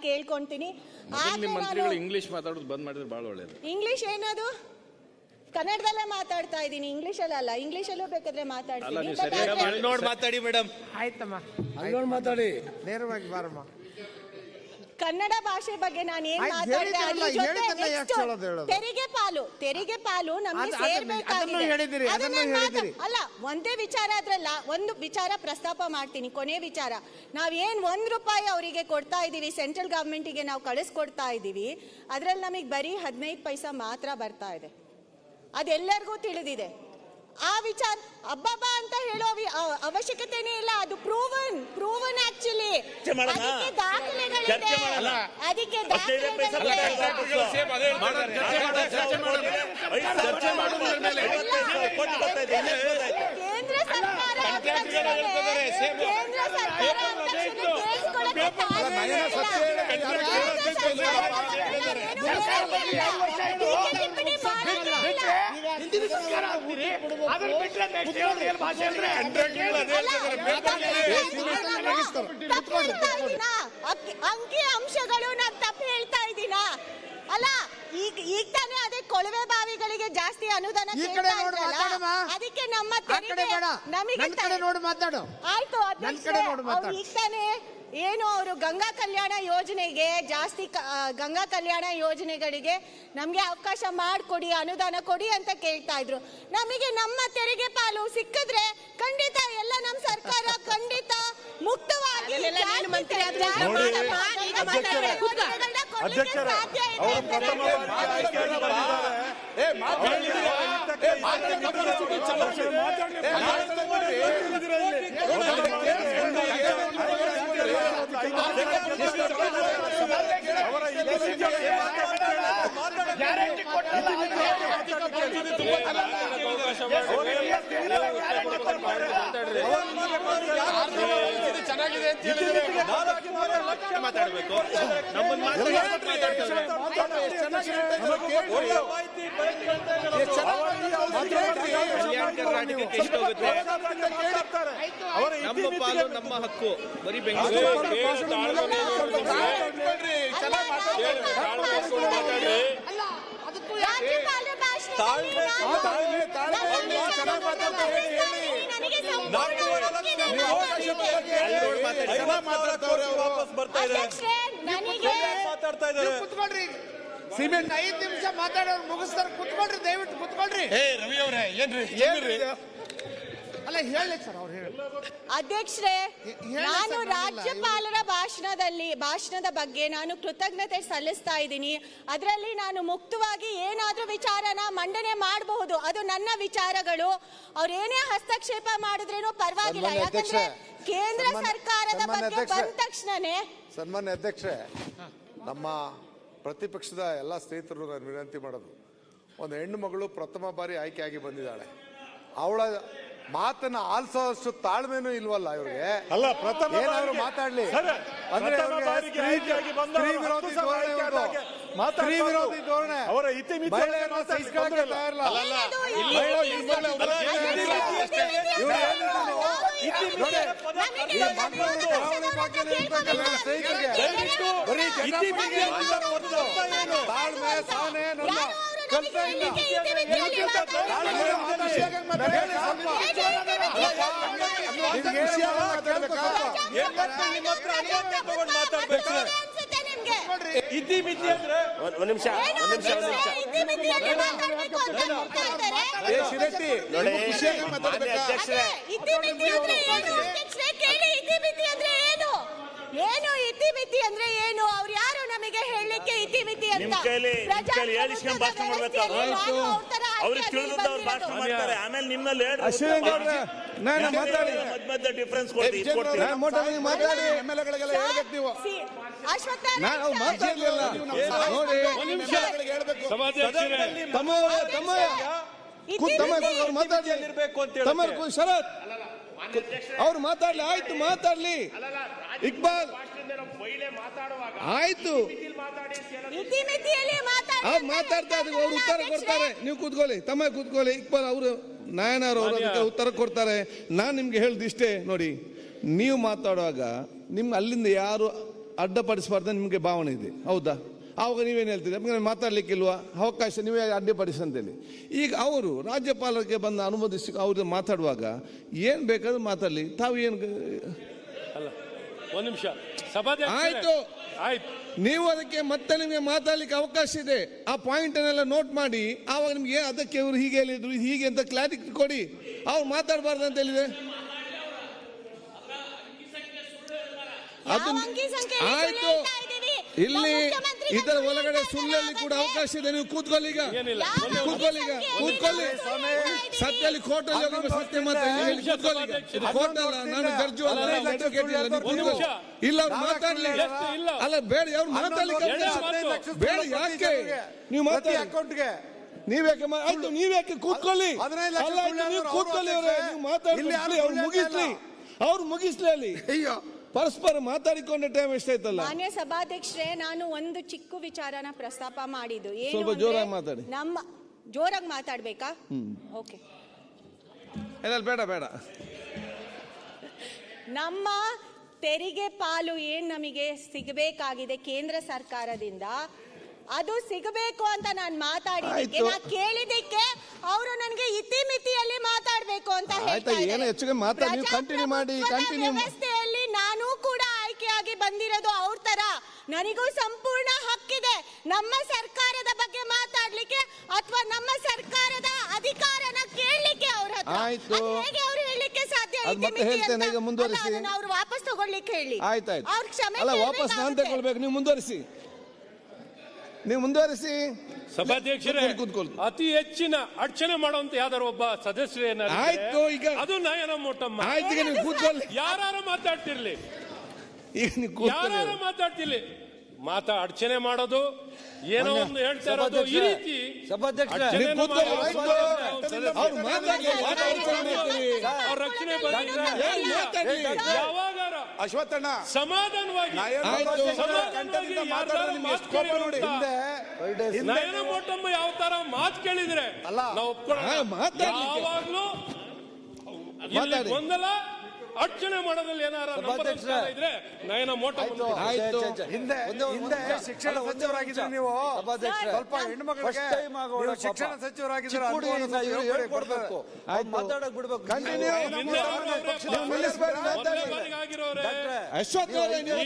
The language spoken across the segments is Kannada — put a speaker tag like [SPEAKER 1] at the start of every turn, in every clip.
[SPEAKER 1] ಕೇಳ್ಕೊಂತೀನಿ.
[SPEAKER 2] ಇಂಗ್ಲಿಷ್ ಮಾತಾಡೋದು ಬಂದ್ ಮಾಡಿದ್ರೆ ಬಹಳ ಒಳ್ಳೇದು.
[SPEAKER 1] ಇಂಗ್ಲಿಷ್ ಏನದು? ಕನ್ನಡದಲ್ಲೇ ಮಾತಾಡ್ತಾ ಇದ್ದೀನಿ, ಇಂಗ್ಲಿಷಲ್ಲ. ಇಂಗ್ಲಿಷಲ್ಲೂ ಬೇಕಾದ್ರೆ
[SPEAKER 3] ಮಾತಾಡಿ ಮೇಡಮ್.
[SPEAKER 4] ಆಯ್ತಮ್ಮ,
[SPEAKER 3] ಮಾತಾಡಿ
[SPEAKER 4] ನೇರವಾಗಿ ಬಾರಮ್ಮ.
[SPEAKER 1] ಕನ್ನಡ ಭಾಷೆ ಬಗ್ಗೆ ನಾನು ಏನ್ ಮಾತಾಡಿದೆ, ತೆರಿಗೆ ಪಾಲು ನಮ್ಗೆ ಸೇರ್ಬೇಕಾಗಿದೆ. ಅಲ್ಲ, ಒಂದೇ ವಿಚಾರ ಅದ್ರಲ್ಲ, ಒಂದು ವಿಚಾರ ಪ್ರಸ್ತಾಪ ಮಾಡ್ತೀನಿ. ಕೊನೆ ವಿಚಾರ, ನಾವೇನ್ ₹1 ಅವರಿಗೆ ಕೊಡ್ತಾ ಇದೀವಿ, ಸೆಂಟ್ರಲ್ ಗವರ್ಮೆಂಟಿಗೆ ನಾವು ಕಳಿಸ್ಕೊಡ್ತಾ ಇದೀವಿ, ಅದ್ರಲ್ಲಿ ನಮಗೆ ಬರೀ 15 ಪೈಸಾ ಮಾತ್ರ ಬರ್ತಾ ಇದೆ. ಅದೆಲ್ಲರಿಗೂ ತಿಳಿದಿದೆ. ಆ ವಿಚಾರ ಅಬ್ಬಬ್ಬ ಅಂತ ಹೇಳೋ ಅವಶ್ಯಕತೆನೇ ಇಲ್ಲ. ಅದು ಪ್ರೂವನ್ ಆಕ್ಚುಲಿ. ಅದಕ್ಕೆ ದಾಖಲೆಗಳಿದೆ. ಕೇಂದ್ರ ಸರ್ಕಾರ ಅಂಕಿ ಅಂಶಗಳು ನಾನು ತಪ್ಪು ಹೇಳ್ತಾ ಇದ್ದೀನಾ? ಅಲ್ಲ, ಈಗ ತಾನೇ ಅದೇ ಕೊಳವೆ ಬಾವಿಗಳಿಗೆ ಜಾಸ್ತಿ ಅನುದಾನ ಅದಕ್ಕೆ ನಮ್ಮ ಆಯ್ತು ಈಗ ತಾನೇ ಏನು ಅವರು ಗಂಗಾ ಕಲ್ಯಾಣ ಯೋಜನೆಗೆ ಜಾಸ್ತಿ ಗಂಗಾ ಕಲ್ಯಾಣ ಯೋಜನೆಗಳಿಗೆ ನಮ್ಗೆ ಅವಕಾಶ ಮಾಡಿಕೊಡಿ, ಅನುದಾನ ಕೊಡಿ ಅಂತ ಕೇಳ್ತಾ ಇದ್ರು. ನಮಗೆ ನಮ್ಮ ತೆರಿಗೆ ಪಾಲು ಸಿಕ್ಕಿದ್ರೆ ಖಂಡಿತ ಎಲ್ಲ ನಮ್ಮ ಸರ್ಕಾರ ಖಂಡಿತ ಮುಕ್ತವಾಗಿ
[SPEAKER 3] ಚೆನ್ನಾಗಿದೆ ಮಾತಾಡಬೇಕು. ನಮ್ಮ ಪಾಲು ನಮ್ಮ ಹಕ್ಕು. ಬರೀ ಬೆಂಗಳೂರು
[SPEAKER 4] ಸಿಮೆಂಟ್ 5 ನಿಮಿಷ ಮಾತಾಡೋರು ಮುಗಿಸ್ತಾರೆ. ಕುತ್ಕೊಳ್ರಿ, ದಯವಿಟ್ಟು ಕುತ್ಕೊಳ್ರಿ.
[SPEAKER 3] ರವಿ ಅವರೇ, ಏನ್ರಿ
[SPEAKER 4] ಅಲ್ಲ ಹೇಳಿ ಸರ್, ಅವ್ರು ಹೇಳಿ.
[SPEAKER 1] ಅಧ್ಯಕ್ಷರೇ, ನಾನು ರಾಜ್ಯಪಾಲರ ಭಾಷಣದ ಬಗ್ಗೆ ನಾನು ಕೃತಜ್ಞತೆ ಸಲ್ಲಿಸ್ತಾ ಇದ್ದೀನಿ. ಅದರಲ್ಲಿ ನಾನು ಮುಕ್ತವಾಗಿ ಏನಾದ್ರೂ ವಿಚಾರನ ಮಂಡನೆ ಮಾಡಬಹುದು. ಅದು ನನ್ನ ವಿಚಾರಗಳು. ಅವ್ರು ಏನೇ ಹಸ್ತಕ್ಷೇಪ ಮಾಡಿದ್ರೇನು ಪರವಾಗಿಲ್ಲ. ಯಾಕಂದ್ರೆ ಕೇಂದ್ರ ಸರ್ಕಾರದ ಬಗ್ಗೆ ಬಂದ ತಕ್ಷಣನೇ.
[SPEAKER 5] ಸನ್ಮಾನ್ಯ ಅಧ್ಯಕ್ಷರೇ, ನಮ್ಮ ಪ್ರತಿಪಕ್ಷದ ಎಲ್ಲ ಸ್ನೇಹಿತರು ನಾನು ವಿನಂತಿ ಮಾಡೋದು, ಒಂದು ಹೆಣ್ಣು ಮಗಳು ಪ್ರಥಮ ಬಾರಿ ಆಯ್ಕೆಯಾಗಿ ಬಂದಿದ್ದಾಳೆ. ಅವಳ ಮಾತನ್ನ ಆಲಿಸೋಷ್ಟು ತಾಳ್ಮೆನೂ ಇಲ್ವಲ್ಲ ಇವ್ರಿಗೆ.
[SPEAKER 6] ಅಲ್ಲ, ಪ್ರಥಮ
[SPEAKER 5] ಏನಾದ್ರು ಮಾತಾಡ್ಲಿ ಅಂದ್ರೆ ಸ್ತ್ರೀ ವಿರೋಧಿ ಧೋರಣೆ, ಅವರ ಮಹಿಳೆಯರನ್ನ ಸಹಿಸ್ಕೊಳ್ಳಕ್ಕೆ ತಯಾರಿಲ್ಲ. ತಾಳ್ಮೆ ಸಹನೆ ಕಲ್ಪೆ ಇಲ್ಲ.
[SPEAKER 3] ಇತಿಮಿತಿ ಅಂದ್ರೆ ಒಂದು ನಿಮಿಷ
[SPEAKER 1] ಏನು ಇತಿಮಿತಿ ಅಂದ್ರೆ ಏನು? ಅವ್ರು ಯಾರು ನಮಗೆ ಹೇಳಲಿಕ್ಕೆ ಇತಿಮಿತಿ ಅಂತ?
[SPEAKER 7] ಅವ್ರಿಗೆ ತಿಳಿದವ್ರು ಭಾಷಣ ಮಾಡ್ತಾರೆ, ಆಮೇಲೆ ನಿಮ್ಮಲ್ಲಿ ಡಿಫರೆನ್ಸ್
[SPEAKER 6] ಶರತ್ ಅವ್ರು ಮಾತಾಡ್ಲಿ. ಆಯ್ತು, ಮಾತಾಡ್ಲಿ ಇಕ್ಬಾಲ್. ಆಯ್ತು, ಮಾತಾಡ್ತಾ ಇದ್ದೀವಿ, ಅವ್ರು ಉತ್ತರ ಕೊಡ್ತಾರೆ. ನೀವು ಕೂತ್ಕೊಳ್ಳಿ, ತಮ್ಮ ಕೂತ್ಕೊಳ್ಳಿ. ಇಕ್ಬಾಲ್ ಅವರು ನಾಯನಾರ್ ಅವರು ಅದಕ್ಕೆ ಉತ್ತರ ಕೊಡ್ತಾರೆ. ನಾನು ನಿಮ್ಗೆ ಹೇಳ್ದು ಇಷ್ಟೇ ನೋಡಿ, ನೀವು ಮಾತಾಡುವಾಗ ನಿಮ್ಗೆ ಅಲ್ಲಿಂದ ಯಾರು ಅಡ್ಡಪಡಿಸಬಾರ್ದು ನಿಮಗೆ ಭಾವನೆ ಇದೆ, ಹೌದಾ? ಆವಾಗ ನೀವೇನು ಹೇಳ್ತೀರಿ, ನಮಗೆ ಮಾತಾಡ್ಲಿಕ್ಕಿಲ್ವಾ, ಅವಕಾಶ ನೀವೇ ಅಡ್ಡಿಪಡಿಸಿ ಅಂತೇಳಿ. ಈಗ ಅವರು ರಾಜ್ಯಪಾಲರಿಗೆ ಬಂದು ಅನುಮೋದಿಸಿ ಅವ್ರಿಗೆ ಮಾತಾಡುವಾಗ ಏನು ಬೇಕಾದ್ರೂ ಮಾತಾಡಲಿ, ತಾವು ಏನು
[SPEAKER 8] ಅಲ್ಲ ಒಂದು ನಿಮಿಷ ಸಭಾಧ್ಯಕ್ಷರೇ,
[SPEAKER 6] ಆಯ್ತು
[SPEAKER 8] ಆಯ್ತು,
[SPEAKER 6] ನೀವು ಅದಕ್ಕೆ ಮತ್ತೆ ನಿಮಗೆ ಮಾತಾಡ್ಲಿಕ್ಕೆ ಅವಕಾಶ ಇದೆ. ಆ ಪಾಯಿಂಟ್ ಅನ್ನೆಲ್ಲ ನೋಟ್ ಮಾಡಿ, ಆವಾಗ ನಿಮ್ಗೆ ಅದಕ್ಕೆ ಇವರು ಹೀಗೆ ಹೇಳಿದ್ರು ಹೀಗೆ ಅಂತ ಕ್ಲಾರಿಟಿ ಕೊಡಿ. ಅವ್ರು ಮಾತಾಡಬಾರ್ದು ಅಂತ ಹೇಳಿದೆ. ಅದು
[SPEAKER 1] ಯಾವ ಅಂಕಿ ಸಂಖ್ಯೆಯಲ್ಲಿ
[SPEAKER 6] ಆಯ್ತು,
[SPEAKER 1] ಸುಳ್ಳು ಹೇಳ್ತಾ ಇದ್ದೀವಿ?
[SPEAKER 6] ಇಲ್ಲಿ
[SPEAKER 1] ನಾವು ಮುಖ್ಯಮಂತ್ರಿ
[SPEAKER 6] ಇದರ
[SPEAKER 1] ಬಂದು
[SPEAKER 6] ಒಳಗಡೆ
[SPEAKER 1] ಹೇಳ್ತಾ
[SPEAKER 6] ಸುಳ್ಳಲ್ಲಿ ಕೂಡ
[SPEAKER 1] ಇದ್ದಾರೆ.
[SPEAKER 6] ಅವಕಾಶ ಇದೆ. ನೀವು ಕೂತ್ಕೊಳ್ಳಿ ಈಗ,
[SPEAKER 8] ಏನಿಲ್ಲ
[SPEAKER 1] ಯಾವ ಅಂಕಿ
[SPEAKER 6] ಕೂತ್ಕೊಳ್ಳಿ ಈಗ,
[SPEAKER 1] ಸಂಖ್ಯೆಯಲ್ಲಿ
[SPEAKER 6] ಕೂತ್ಕೊಳ್ಳಿ.
[SPEAKER 1] ನಾವು ಸುಳ್ಳು ಹೇಳ್ತಾ ಇದ್ದೀವಿ?
[SPEAKER 6] ಸತ್ಯಲ್ಲಿ ಕೋರ್ಟಲ್ಲಿ ಹೋಗಿ ಸತ್ಯ ಮಾತಾಡಿ, ಹೇಳಿ ಕೂತ್ಕೊಳ್ಳಿ ಈಗ. ಇದು ಕೋರ್ಟ್ ಅಲ್ಲ, ನಾನು ಜಡ್ಜು ಅಲ್ಲ, ನಾನು advocate ಇಲ್ಲ, ನೀವು ಕೂತ್ಕೊಳ್ಳಿ. ಇಲ್ಲ ಅವ್ರು ಮಾತಾಡ್ಲಿ,
[SPEAKER 8] ಇಲ್ಲ.
[SPEAKER 6] ಅಲ್ಲ ಬೇಡ, ಅವ್ರು ಮಾತಾಡ್ಲಿಕ್ಕೆ ಅವಕಾಶ ಬೇಡ. ಯಾಕೆ ನೀವು ಮಾತಾಡಿ
[SPEAKER 5] ಅಕೌಂಟ್ಗೆ
[SPEAKER 6] ನೀವ್ಯಾಕೆ ಆಯ್ತು, ನೀವ್ಯಾಕೆ ಕೂತ್ಕೊಳ್ಳಿ.
[SPEAKER 5] 15 ಲಕ್ಷ
[SPEAKER 6] ಅಲ್ಲ, ಆಯ್ತು, ನೀವು ಕೂತ್ಕೊಳ್ಳಿ ಅವರೇ, ನೀವು ಮಾತಾಡ್ಲಿ, ಅವ್ರು ಮುಗಿಸ್ಲಿ, ಅವ್ರು ಮುಗಿಸ್ಲಿ ಅಲ್ಲಿ.
[SPEAKER 5] ಅಯ್ಯೋ
[SPEAKER 6] ಪರಸ್ಪರ ಮಾತಾಡಿಕೊಂಡ ಟೈಮ್ ಎಷ್ಟಾಯ್ತಲ್ಲ.
[SPEAKER 1] ಮಾನ್ಯ ಸಭಾಧ್ಯಕ್ಷರೇ, ನಾನು ಒಂದು ಚಿಕ್ಕ ವಿಚಾರನ ಪ್ರಸ್ತಾಪ ಮಾಡಿದ್ದು ಏನು
[SPEAKER 6] ಸ್ವಲ್ಪ
[SPEAKER 1] ಅಂದ್ರೆ,
[SPEAKER 6] ಜೋರಾಗಿ ಮಾತಾಡಿ.
[SPEAKER 1] ನಮ್ಮ ಜೋರಾಗಿ ಮಾತಾಡ್ಬೇಕಾ? ಓಕೆ.
[SPEAKER 6] ಇಲ್ಲ ಬೇಡ ಬೇಡ.
[SPEAKER 1] ನಮ್ಮ ತೆರಿಗೆ ಪಾಲು ಏನ್ ನಮಗೆ ಸಿಗಬೇಕಾಗಿದೆ ಕೇಂದ್ರ ಸರ್ಕಾರದಿಂದ, ಅದು ಸಿಗಬೇಕು ಅಂತ ನಾನು ಮಾತಾಡಿದ್ದಕ್ಕೆ,
[SPEAKER 6] ಆಯ್ತು.
[SPEAKER 1] ನಾ ಕೇಳಿದ್ದಕ್ಕೆ ಅವರು ನನಗೆ ಇತಿಮಿತಿಯಲ್ಲಿ ಮಾತಾಡಬೇಕು ಅಂತ
[SPEAKER 6] ಆಯ್ತಾ,
[SPEAKER 1] ಹೇಳ್ತಾ
[SPEAKER 6] ಏನು
[SPEAKER 1] ಇದ್ದಾರೆ.
[SPEAKER 6] ಹೆಚ್ಚಿಗೆ ಮಾತಾಡಿ, ನೀವು ಕಂಟಿನ್ಯೂ ಮಾಡಿ, ಕಂಟಿನ್ಯೂ.
[SPEAKER 1] ವ್ಯವಸ್ಥೆಯಲ್ಲಿ ನಾನು ಕೂಡ ಆಯ್ಕೆಯಾಗಿ ಬಂದಿರೋದು ಅವ್ರ ತರ, ನನಗೂ ಸಂಪೂರ್ಣ ಹಕ್ಕಿದೆ ನಮ್ಮ ಸರ್ಕಾರದ ಬಗ್ಗೆ ಮಾತಾಡ್ಲಿಕ್ಕೆ ಅಥವಾ ನಮ್ಮ ಸರ್ಕಾರದ ಅಧಿಕಾರನ ಕೇಳಲಿಕ್ಕೆ ಅವ್ರ ಹತ್ರ.
[SPEAKER 6] ಆಯ್ತು.
[SPEAKER 1] ಅದ್ ಹೇಗೆ ಅವ್ರು ಹೇಳಲಿಕ್ಕೆ ಸಾಧ್ಯ?
[SPEAKER 6] ಅದ್ ಮತ್ತೆ
[SPEAKER 1] ಇತಿಮಿತಿ
[SPEAKER 6] ಹೇಳ್ತೇನೆ,
[SPEAKER 1] ಅಂತ.
[SPEAKER 6] ಈಗ ಮುಂದುವರಿಸಿ.
[SPEAKER 1] ಅಲ್ಲ, ಅದನ್ನ ಅವ್ರು ವಾಪಸ್ ತಗೊಳ್ಲಿಕ್ಕೆ ಹೇಳಿ.
[SPEAKER 6] ಆಯ್ತಾಯ್ತು,
[SPEAKER 1] ಅವ್ರ ಕ್ಷಮೆ
[SPEAKER 6] ಅಲ್ಲ ವಾಪಸ್ ನಾನು
[SPEAKER 1] ಕೇಳ್ಬೇಕಾಗುತ್ತೆ.
[SPEAKER 6] ತಗೊಳ್ಬೇಕು, ನೀವು ಮುಂದುವರಿಸಿ, ನೀವು ಮುಂದುವರಿಸಿ.
[SPEAKER 8] ಸಭಾಧ್ಯಕ್ಷರೇ,
[SPEAKER 6] ಕೂತ್ಕೊಳ್ಳಿ.
[SPEAKER 8] ಅತಿ ಹೆಚ್ಚಿನ ಅಡಚಣೆ ಮಾಡುವಂತ ಯಾವ್ದಾರು ಒಬ್ಬ ಸದಸ್ಯರು ಏನಾದ್ರು
[SPEAKER 6] ಆಯ್ತು, ಈಗ
[SPEAKER 8] ಅದು ನಯನ ಮೋಟಮ್ಮ.
[SPEAKER 6] ಆಯ್ತು, ಈಗ ನೀವು ಕೂತ್ಕೊಳ್ಳಿ,
[SPEAKER 8] ಯಾರು ಮಾತಾಡ್ತಿರ್ಲಿ,
[SPEAKER 6] ಈಗ ನೀವು ಕೂತ್ಕೊಳ್ಳಿ.
[SPEAKER 8] ಯಾರು ಮಾತಾಡ್ತಿರ್ಲಿ, ಅಡಚಣೆ ಮಾಡೋದು ಏನೋ ಒಂದು ಹೇಳ್ತಾ ಇರೋದು ಈ ರೀತಿ ಅಡಚಣೆಯನ್ನು
[SPEAKER 6] ನೀವು ಕೂತ್ಕೊಳ್ಳಿ,
[SPEAKER 8] ಮಾಡೋದು
[SPEAKER 6] ಆಯ್ತು. ಅವ್ರು ಮಾತಾಡ್ಲಿ,
[SPEAKER 8] ಅವ್ರ ರಕ್ಷಣೆ ಬಂದಿದ್ರೆ
[SPEAKER 6] ಏನ್ ಮಾತಾಡ್ಲಿ?
[SPEAKER 8] ಯಾವಾಗಾರ
[SPEAKER 4] ಅಶ್ವತ್ಥಣ್ಣ
[SPEAKER 8] ಸಮಾಧಾನವಾಗಿ
[SPEAKER 6] ಆಯ್ತು.
[SPEAKER 8] ಸಮಾಧಾನವಾಗಿ ಯಾರ್ದಾರು ಮಾತು ಕೇಳಿದ್ರು ಅಂತ ನಯನ ಮೋಟಮ್ಮ ಯಾವ ತರ ಮಾತು ಕೇಳಿದ್ರೆ ನಾವು ಒಪ್ಕೊಳ್ಳೋಣ.
[SPEAKER 6] ಮಾತಾಡ್ಲಿಕ್ಕೆ.
[SPEAKER 8] ಯಾವಾಗ್ಲೂ ಇಲ್ಲಿ
[SPEAKER 6] ಮಾತಾಡಿ.
[SPEAKER 8] ಗೊಂದಲ ಅಡಚಣೆ ಮಾಡೋದ್ರಲ್ಲಿ ಏನಾರ ಇದ್ರೆ ನಯನ ಮೋಟಮ್ಮ
[SPEAKER 6] ಆಯ್ತು.
[SPEAKER 5] ಹಿಂದೆ ಶಿಕ್ಷಣ ಸಚಿವರಾಗಿದ್ರೆ ನೀವು ಸ್ವಲ್ಪ ಹೆಣ್ಮಕ್ಳಿಗೆ ನೀವು ಶಿಕ್ಷಣ ಸಚಿವರಾಗಿದ್ರೆ
[SPEAKER 6] ಕಂಟಿನ್ಯೂ. ನೀವು ನಿಲ್ಲಿಸ್ಬೇಡಿ, ಮಾತಾಡಿ. ಅಶ್ವಥ್ ಅವರೇ, ನೀವು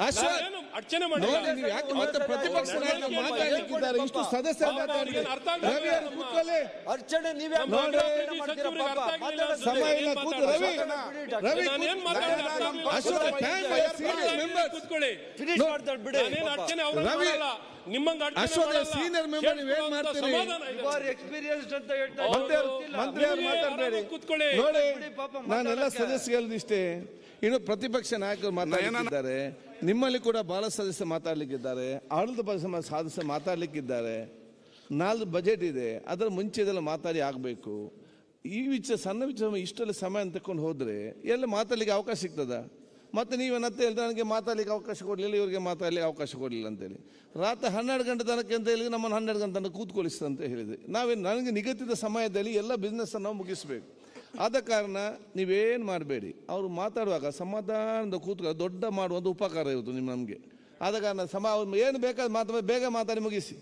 [SPEAKER 6] ಅಶ್ವಥ್
[SPEAKER 8] ಅಡಚಣೆ
[SPEAKER 6] ನೋಡಿ, ನೀವು ಯಾಕೆ ಮತ್ತೆ ಪ್ರತಿಪಕ್ಷ ನಾಯಕ ಮಾತಾಡ್ಲಿಕ್ಕಿದ್ದಾರೆ, ಇಷ್ಟು ಸದಸ್ಯರು ಮಾತಾಡಿದ್ದಾರೆ. ರವಿ ಅವರು ಕೂತ್ಕೊಳ್ಳಿ,
[SPEAKER 7] ಅರ್ಚನೆ ನೀವೇ
[SPEAKER 6] ಸಮಯ ಇಲ್ಲ, ಕೂತು. Ravi Ravi Ashwath senior member, Ravi Ashwath senior member, ನೀವೇನ್ ಮಾಡ್ತೀರಿ? ಮಂತ್ರಿ ಅವ್ರು ಮಾತಾಡಬೇಡಿ ನೋಡಿ. ನಾನೆಲ್ಲ ಸದಸ್ಯರು ಇಷ್ಟೇ, ಇನ್ನು ಪ್ರತಿಪಕ್ಷ ನಾಯಕರು ಮಾತಾಡಲಿಕ್ಕಿದ್ದಾರೆ, ನಿಮ್ಮಲ್ಲಿ ಕೂಡ ಬಹಳ ಸದಸ್ಯರು ಮಾತಾಡ್ಲಿಕ್ಕಿದ್ದಾರೆ, ಆಡಳಿತ ಪಕ್ಷ ಸದಸ್ಯರು ಮಾತಾಡ್ಲಿಕ್ಕಿದ್ದಾರೆ. 4 ಬಜೆಟ್ ಇದೆ, ಅದರ ಮುಂಚೆ ಇದೆಲ್ಲ ಮಾತಾಡಿ ಆಗಬೇಕು. ಈ ಸಣ್ಣ ವಿಚಾರ ಇಷ್ಟೆಲ್ಲ ಸಮಯ ತಕೊಂಡು ಹೋದ್ರೆ ಎಲ್ಲ ಮಾತಾಡ್ಲಿಕ್ಕೆ ಅವಕಾಶ ಸಿಗ್ತದ? ಮತ್ತೆ ನೀವೇನಂತ ಹೇಳಿದ್ರೆ ನನಗೆ ಮಾತಾಡ್ಲಿಕ್ಕೆ ಅವಕಾಶ ಕೊಡಲಿಲ್ಲ, ಇವರಿಗೆ ಮಾತಾಡ್ಲಿಕ್ಕೆ ಅವಕಾಶ ಕೊಡಲಿಲ್ಲ ಅಂತೇಳಿ. ರಾತ್ರಿ 12 ಗಂಟೆ ತನಕ ಅಂತ ಹೇಳಿ ನಮ್ಮನ್ನು 12 ಗಂಟೆ ತನಕ ಕೂತ್ಕೊಳಿಸ್ತ ಅಂತ ಹೇಳಿದೆ. ನನಗೆ ನಿಗದಿತ ಸಮಯದಲ್ಲಿ ಎಲ್ಲ ಬಿಸ್ನೆಸ್ ನಾವು ಮುಗಿಸ್ಬೇಕು. ಆದ ಕಾರಣ ನೀವೇನು ಮಾಡಬೇಡಿ, ಅವರು ಮಾತಾಡುವಾಗ ಸಮಾಧಾನದ ಕೂತ್ಕೊಳ್ಳೋ ದೊಡ್ಡ ಮಾಡುವಂಥ ಉಪಕಾರ ಇರುತ್ತೆ ನಮಗೆ. ಆದ ಕಾರಣ ಏನು ಬೇಕಾದ್ರೆ ಬೇಗ ಮಾತಾಡಿ ಮುಗಿಸಿ.